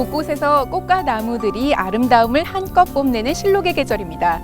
곳곳에서 꽃과 나무들이 아름다움을 한껏 뽐내는 실록의 계절입니다.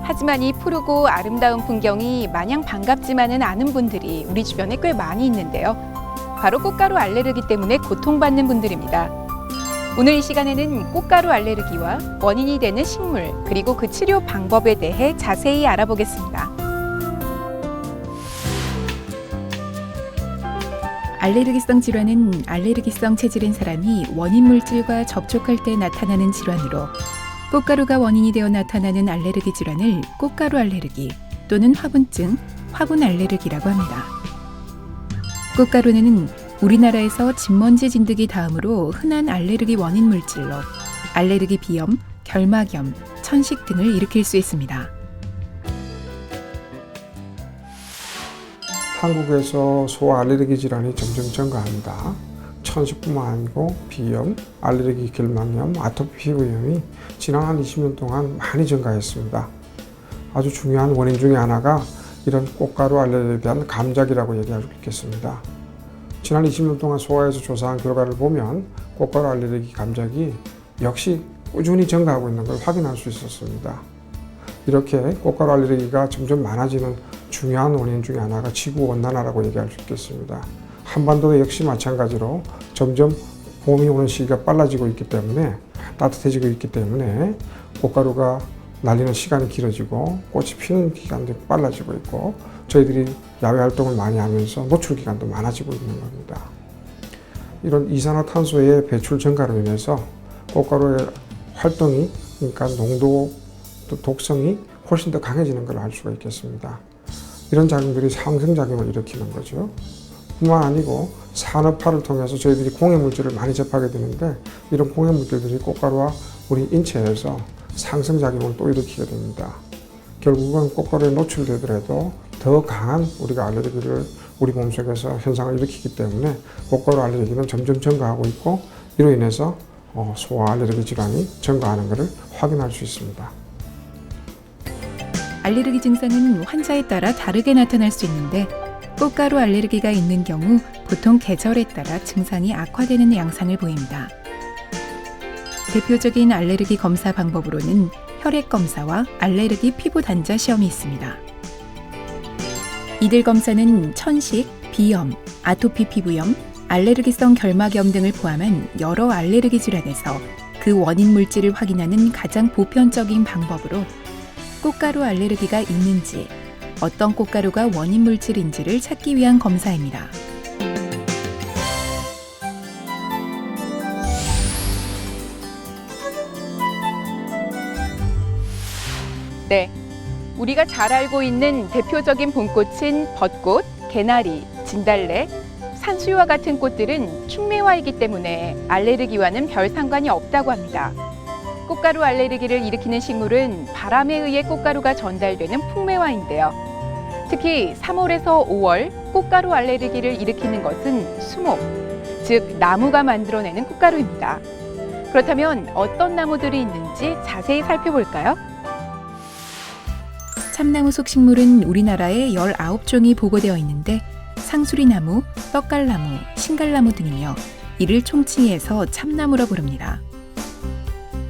하지만 이 푸르고 아름다운 풍경이 마냥 반갑지만은 않은 분들이 우리 주변에 꽤 많이 있는데요. 바로 꽃가루 알레르기 때문에 고통받는 분들입니다. 오늘 이 시간에는 꽃가루 알레르기와 원인이 되는 식물, 그리고 그 치료 방법에 대해 자세히 알아보겠습니다. 알레르기성 질환은 알레르기성 체질인 사람이 원인 물질과 접촉할 때 나타나는 질환으로 꽃가루가 원인이 되어 나타나는 알레르기 질환을 꽃가루 알레르기 또는 화분증, 화분 알레르기라고 합니다. 꽃가루는 우리나라에서 진먼지 진드기 다음으로 흔한 알레르기 원인 물질로 알레르기 비염, 결막염, 천식 등을 일으킬 수 있습니다. 한국에서 소아 알레르기 질환이 점점 증가합니다. 천식뿐만 아니고 비염, 알레르기 결막염, 아토피 피부염이 지난 한 20년 동안 많이 증가했습니다. 아주 중요한 원인 중에 하나가 이런 꽃가루 알레르기에 대한 감작이라고 얘기할 수 있겠습니다. 지난 20년 동안 소아에서 조사한 결과를 보면 꽃가루 알레르기 감작이 역시 꾸준히 증가하고 있는 걸 확인할 수 있었습니다. 이렇게 꽃가루 알레르기가 점점 많아지는 중요한 원인 중에 하나가 지구온난화라고 얘기할 수 있겠습니다. 한반도도 역시 마찬가지로 점점 봄이 오는 시기가 빨라지고 있기 때문에 따뜻해지고 있기 때문에 꽃가루가 날리는 시간이 길어지고 꽃이 피는 기간도 빨라지고 있고 저희들이 야외 활동을 많이 하면서 노출 기간도 많아지고 있는 겁니다. 이런 이산화탄소의 배출 증가로 인해서 꽃가루의 활동이, 그러니까 농도, 또 독성이 훨씬 더 강해지는 걸 알 수가 있겠습니다. 이런 작용들이 상승작용을 일으키는 거죠. 뿐만 아니고 산업화를 통해서 저희들이 공해물질을 많이 접하게 되는데 이런 공해물질들이 꽃가루와 우리 인체에서 상승작용을 또 일으키게 됩니다. 결국은 꽃가루에 노출되더라도 더 강한 우리가 알레르기를 우리 몸속에서 현상을 일으키기 때문에 꽃가루 알레르기는 점점 증가하고 있고 이로 인해서 소아 알레르기 질환이 증가하는 것을 확인할 수 있습니다. 알레르기 증상은 환자에 따라 다르게 나타날 수 있는데 꽃가루 알레르기가 있는 경우 보통 계절에 따라 증상이 악화되는 양상을 보입니다. 대표적인 알레르기 검사 방법으로는 혈액 검사와 알레르기 피부 단자 시험이 있습니다. 이들 검사는 천식, 비염, 아토피 피부염, 알레르기성 결막염 등을 포함한 여러 알레르기 질환에서 그 원인 물질을 확인하는 가장 보편적인 방법으로 꽃가루 알레르기가 있는지, 어떤 꽃가루가 원인 물질인지를 찾기 위한 검사입니다. 네, 우리가 잘 알고 있는 대표적인 봄꽃인 벚꽃, 개나리, 진달래, 산수유와 같은 꽃들은 충매화이기 때문에 알레르기와는 별 상관이 없다고 합니다. 꽃가루 알레르기를 일으키는 식물은 바람에 의해 꽃가루가 전달되는 풍매화인데요. 특히 3월에서 5월 꽃가루 알레르기를 일으키는 것은 수목, 즉 나무가 만들어내는 꽃가루입니다. 그렇다면 어떤 나무들이 있는지 자세히 살펴볼까요? 참나무 속식물은 우리나라에 19종이 보고되어 있는데 상수리나무, 떡갈나무, 신갈나무 등이며 이를 총칭해서 참나무라 부릅니다.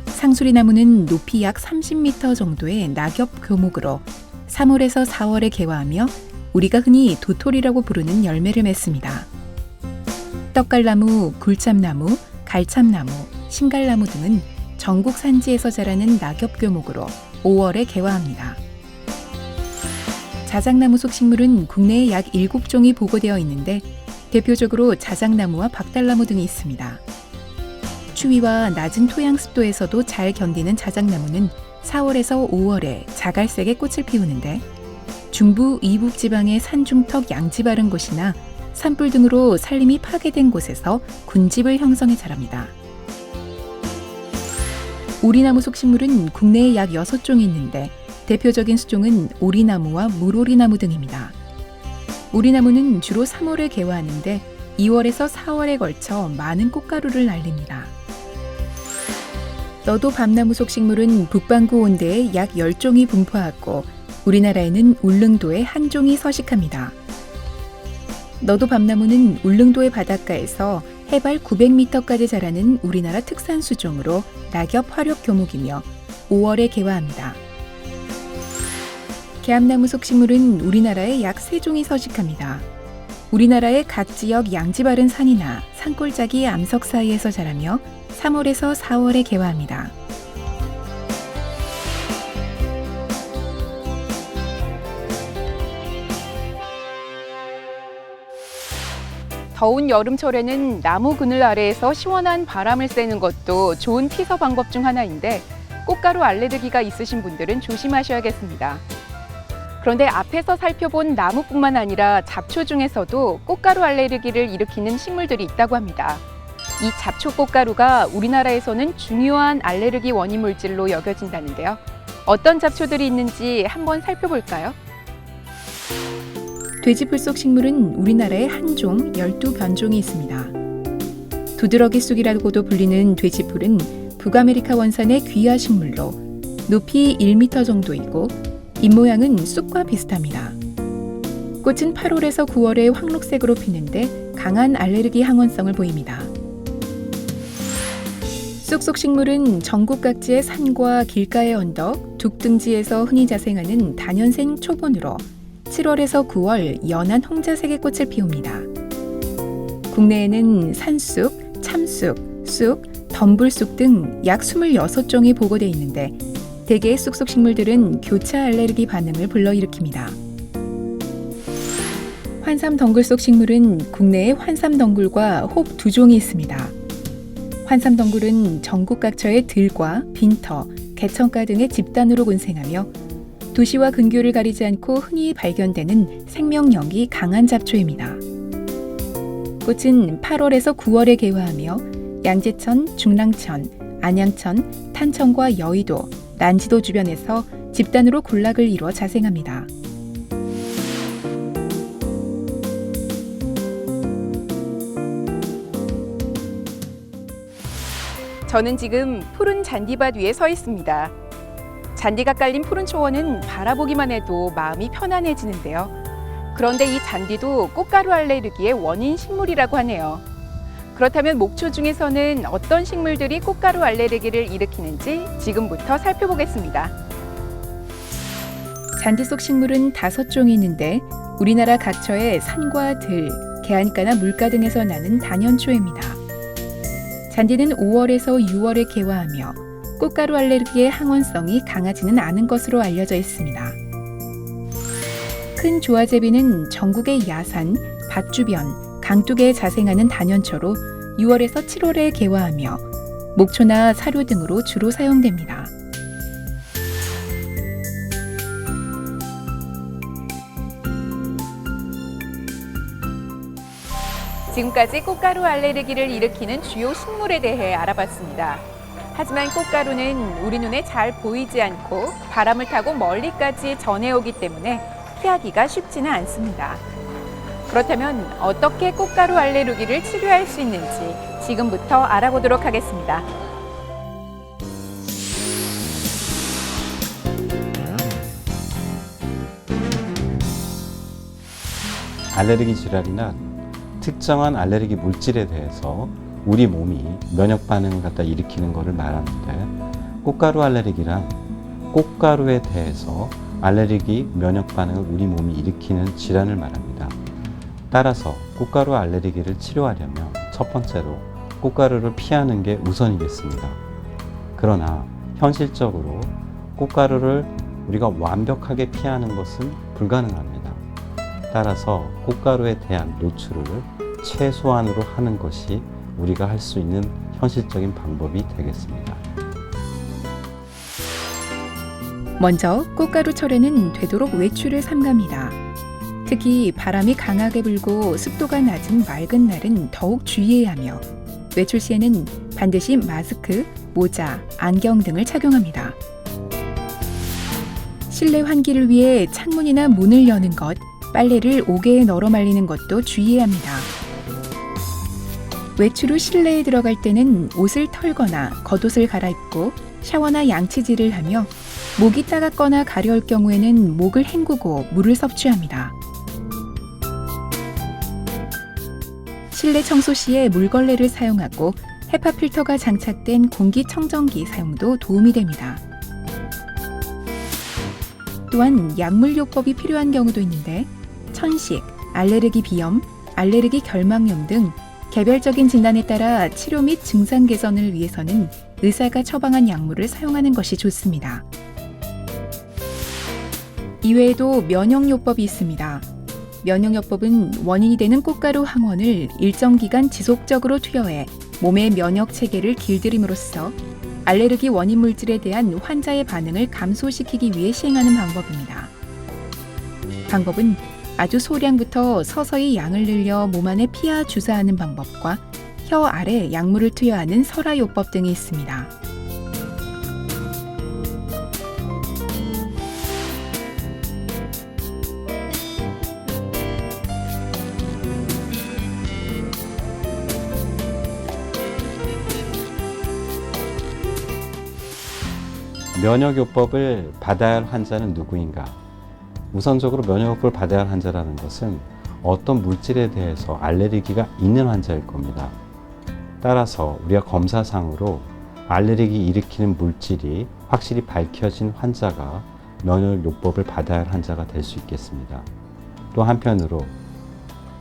상수리나무는 높이 약 30m 정도의 낙엽 교목으로 3월에서 4월에 개화하며 우리가 흔히 도토리라고 부르는 열매를 맺습니다. 떡갈나무, 굴참나무, 갈참나무, 신갈나무 등은 전국 산지에서 자라는 낙엽 교목으로 5월에 개화합니다. 자작나무 속식물은 국내에 약 7종이 보고되어 있는데 대표적으로 자작나무와 박달나무 등이 있습니다. 추위와 낮은 토양 습도에서도 잘 견디는 자작나무는 4월에서 5월에 자갈색의 꽃을 피우는데 중부 이북 지방의 산중턱 양지 바른 곳이나 산불 등으로 산림이 파괴된 곳에서 군집을 형성해 자랍니다. 오리나무 속식물은 국내에 약 6종이 있는데 대표적인 수종은 오리나무와 물오리나무 등입니다. 오리나무는 주로 3월에 개화하는데 2월에서 4월에 걸쳐 많은 꽃가루를 날립니다. 너도 밤나무 속식물은 북반구 온대에 약 10종이 분포하고 우리나라에는 울릉도에 한 종이 서식합니다. 너도 밤나무는 울릉도의 바닷가에서 해발 900m까지 자라는 우리나라 특산 수종으로 낙엽 화력 교목이며 5월에 개화합니다. 개암나무 속식물은 우리나라에 약 3종이 서식합니다. 우리나라의 각 지역 양지 바른 산이나 산골짜기 암석 사이에서 자라며 3월에서 4월에 개화합니다. 더운 여름철에는 나무 그늘 아래에서 시원한 바람을 쐬는 것도 좋은 피서 방법 중 하나인데 꽃가루 알레르기가 있으신 분들은 조심하셔야겠습니다. 그런데 앞에서 살펴본 나무뿐만 아니라 잡초 중에서도 꽃가루 알레르기를 일으키는 식물들이 있다고 합니다. 이 잡초 꽃가루가 우리나라에서는 중요한 알레르기 원인 물질로 여겨진다는데요. 어떤 잡초들이 있는지 한번 살펴볼까요? 돼지풀 속 식물은 우리나라에 한 종 12변종이 있습니다. 두드러기 쑥이라고도 불리는 돼지풀은 북아메리카 원산의 귀화 식물로 높이 1m 정도이고 잎 모양은 쑥과 비슷합니다. 꽃은 8월에서 9월에 황록색으로 피는데 강한 알레르기 항원성을 보입니다. 쑥 속 식물은 전국 각지의 산과 길가의 언덕, 둑등지에서 흔히 자생하는 다년생 초본으로 7월에서 9월 연한 홍자색의 꽃을 피웁니다. 국내에는 산쑥, 참쑥, 쑥, 덤불쑥 등 약 26종이 보고돼 있는데 대개의 쑥 속 식물들은 교차 알레르기 반응을 불러일으킵니다. 환삼덩굴 속 식물은 국내에 환삼덩굴과 혹 2종이 있습니다. 환삼덩굴은 전국 각처의 들과 빈터, 개천가 등의 집단으로 군생하며 도시와 근교를 가리지 않고 흔히 발견되는 생명력이 강한 잡초입니다. 꽃은 8월에서 9월에 개화하며 양재천, 중랑천, 안양천, 탄천과 여의도, 난지도 주변에서 집단으로 군락을 이루어 자생합니다. 저는 지금 푸른 잔디밭 위에 서 있습니다. 잔디가 깔린 푸른 초원은 바라보기만 해도 마음이 편안해지는데요. 그런데 이 잔디도 꽃가루 알레르기의 원인 식물이라고 하네요. 그렇다면 목초 중에서는 어떤 식물들이 꽃가루 알레르기를 일으키는지 지금부터 살펴보겠습니다. 잔디 속 식물은 5종이 있는데 우리나라 각처의 산과 들, 개안가나 물가 등에서 나는 단연초입니다. 잔디는 5월에서 6월에 개화하며 꽃가루 알레르기의 항원성이 강하지는 않은 것으로 알려져 있습니다. 큰 조화제비는 전국의 야산, 밭 주변, 강둑에 자생하는 단연초로 6월에서 7월에 개화하며 목초나 사료 등으로 주로 사용됩니다. 지금까지 꽃가루 알레르기를 일으키는 주요 식물에 대해 알아봤습니다. 하지만 꽃가루는 우리 눈에 잘 보이지 않고 바람을 타고 멀리까지 전해오기 때문에 피하기가 쉽지는 않습니다. 그렇다면 어떻게 꽃가루 알레르기를 치료할 수 있는지 지금부터 알아보도록 하겠습니다. 알레르기 질환이나 특정한 알레르기 물질에 대해서 우리 몸이 면역 반응을 갖다 일으키는 것을 말하는데 꽃가루 알레르기란 꽃가루에 대해서 알레르기 면역 반응을 우리 몸이 일으키는 질환을 말합니다. 따라서 꽃가루 알레르기를 치료하려면 첫 번째로 꽃가루를 피하는 게 우선이겠습니다. 그러나 현실적으로 꽃가루를 우리가 완벽하게 피하는 것은 불가능합니다. 따라서 꽃가루에 대한 노출을 최소한으로 하는 것이 우리가 할 수 있는 현실적인 방법이 되겠습니다. 먼저 꽃가루철에는 되도록 외출을 삼갑니다. 특히 바람이 강하게 불고 습도가 낮은 맑은 날은 더욱 주의해야 하며 외출 시에는 반드시 마스크, 모자, 안경 등을 착용합니다. 실내 환기를 위해 창문이나 문을 여는 것, 빨래를 옥외에 널어 말리는 것도 주의해야 합니다. 외출 후 실내에 들어갈 때는 옷을 털거나 겉옷을 갈아입고 샤워나 양치질을 하며 목이 따갑거나 가려울 경우에는 목을 헹구고 물을 섭취합니다. 실내 청소 시에 물걸레를 사용하고 헤파 필터가 장착된 공기청정기 사용도 도움이 됩니다. 또한 약물요법이 필요한 경우도 있는데 천식, 알레르기 비염, 알레르기 결막염 등 개별적인 진단에 따라 치료 및 증상 개선을 위해서는 의사가 처방한 약물을 사용하는 것이 좋습니다. 이외에도 면역요법이 있습니다. 면역요법은 원인이 되는 꽃가루 항원을 일정 기간 지속적으로 투여해 몸의 면역 체계를 길들임으로써 알레르기 원인 물질에 대한 환자의 반응을 감소시키기 위해 시행하는 방법입니다. 방법은 아주 소량부터 서서히 양을 늘려 몸 안에 피하 주사하는 방법과 혀 아래 약물을 투여하는 설화요법 등이 있습니다. 면역요법을 받아야 할 환자는 누구인가? 우선적으로 면역요법을 받아야 할 환자라는 것은 어떤 물질에 대해서 알레르기가 있는 환자일 겁니다. 따라서 우리가 검사상으로 알레르기 일으키는 물질이 확실히 밝혀진 환자가 면역요법을 받아야 할 환자가 될 수 있겠습니다. 또 한편으로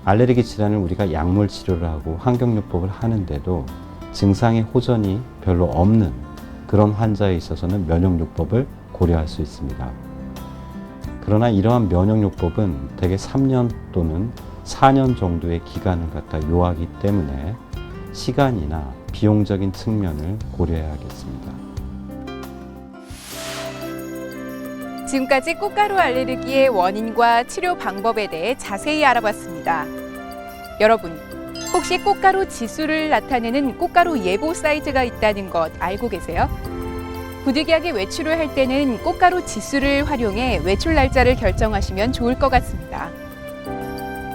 알레르기 질환을 우리가 약물 치료를 하고 환경요법을 하는데도 증상의 호전이 별로 없는 그런 환자에 있어서는 면역요법을 고려할 수 있습니다. 그러나 이러한 면역요법은 대개 3년 또는 4년 정도의 기간을 갖다 요하기 때문에 시간이나 비용적인 측면을 고려해야겠습니다. 지금까지 꽃가루 알레르기의 원인과 치료 방법에 대해 자세히 알아봤습니다. 여러분, 혹시 꽃가루 지수를 나타내는 꽃가루 예보 사이트가 있다는 것 알고 계세요? 부득이하게 외출을 할 때는 꽃가루 지수를 활용해 외출 날짜를 결정하시면 좋을 것 같습니다.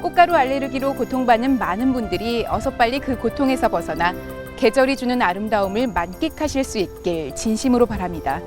꽃가루 알레르기로 고통받는 많은 분들이 어서 빨리 그 고통에서 벗어나 계절이 주는 아름다움을 만끽하실 수 있길 진심으로 바랍니다.